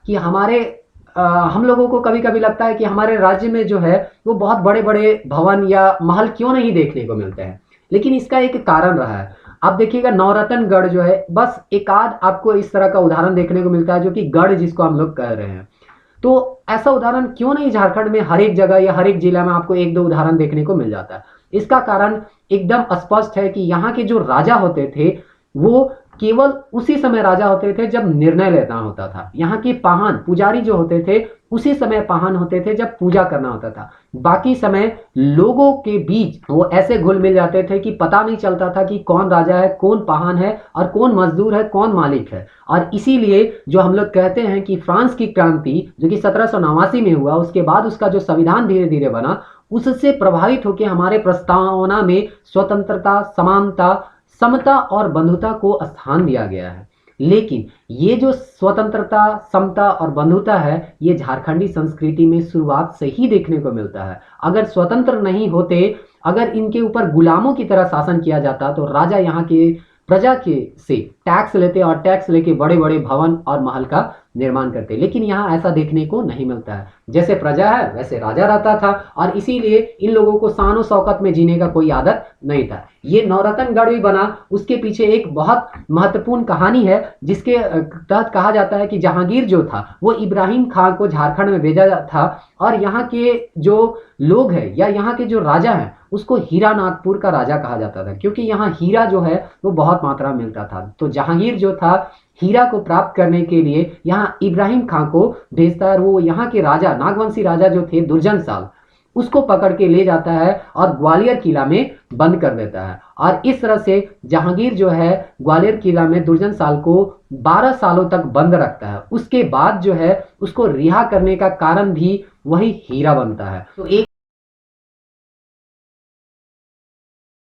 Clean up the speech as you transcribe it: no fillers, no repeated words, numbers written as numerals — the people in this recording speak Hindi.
कि हम लोगों को कभी कभी लगता है कि हमारे राज्य में जो है वो बहुत बड़े बड़े भवन या महल क्यों नहीं देखने को मिलते हैं। लेकिन इसका एक कारण रहा है। आप देखिएगा नौरत्नगढ़ जो है, बस एक आध आपको इस तरह का उदाहरण देखने को मिलता है, जो कि गढ़ जिसको हम लोग कह रहे हैं। तो ऐसा उदाहरण क्यों नहीं झारखंड में हर एक जगह या हर एक जिला में आपको एक दो उदाहरण देखने को मिल जाता है। इसका कारण एकदम स्पष्ट है कि यहाँ के जो राजा होते थे वो केवल उसी समय राजा होते थे जब निर्णय लेना होता था। यहाँ के पाहन पुजारी जो होते थे उसी समय पाहन होते थे जब पूजा करना होता था। बाकी समय लोगों के बीच वो ऐसे घुल मिल जाते थे कि पता नहीं चलता था कि कौन राजा है, कौन पाहन है और कौन मजदूर है, कौन मालिक है। और इसीलिए जो हम लोग कहते हैं कि फ्रांस की क्रांति जो कि 1789 में हुआ, उसके बाद उसका जो संविधान धीरे धीरे बना, उससे प्रभावित होकर हमारे प्रस्तावना में स्वतंत्रता, समानता, समता और बंधुता को स्थान दिया गया है। लेकिन ये जो स्वतंत्रता, समता और बंधुता है, ये झारखंडी संस्कृति में शुरुआत से ही देखने को मिलता है। अगर स्वतंत्र नहीं होते, अगर इनके ऊपर गुलामों की तरह शासन किया जाता, तो राजा यहाँ के प्रजा के से टैक्स लेते और टैक्स लेके बड़े बड़े भवन और महल का निर्माण करते। लेकिन यहाँ ऐसा देखने को नहीं मिलता है। जैसे प्रजा है वैसे राजा रहता था, और इसीलिए इन लोगों को शान शौकत में जीने का कोई आदत नहीं था। ये नौरत्नगढ़ भी बना, उसके पीछे एक बहुत महत्वपूर्ण कहानी है, जिसके तहत कहा जाता है कि जहांगीर जो था वो इब्राहिम खान को झारखंड में भेजा था, और यहाँ के जो लोग हैं या यहाँ के जो राजा हैं उसको हीरा नागपुर का राजा कहा जाता था, क्योंकि यहाँ हीरा जो है वो बहुत मात्रा में मिलता था। तो जहांगीर जो था हीरा को प्राप्त करने के लिए यहाँ इब्राहिम खान को भेजता है, और वो यहाँ के राजा नागवंशी राजा जो थे दुर्जन साल, उसको पकड़ के ले जाता है और ग्वालियर किला में बंद कर देता है। और इस तरह से जहांगीर जो है ग्वालियर किला में दुर्जन साल को 12 सालों तक बंद रखता है। उसके बाद जो है उसको रिहा करने का कारण भी वही हीरा बनता है। तो एक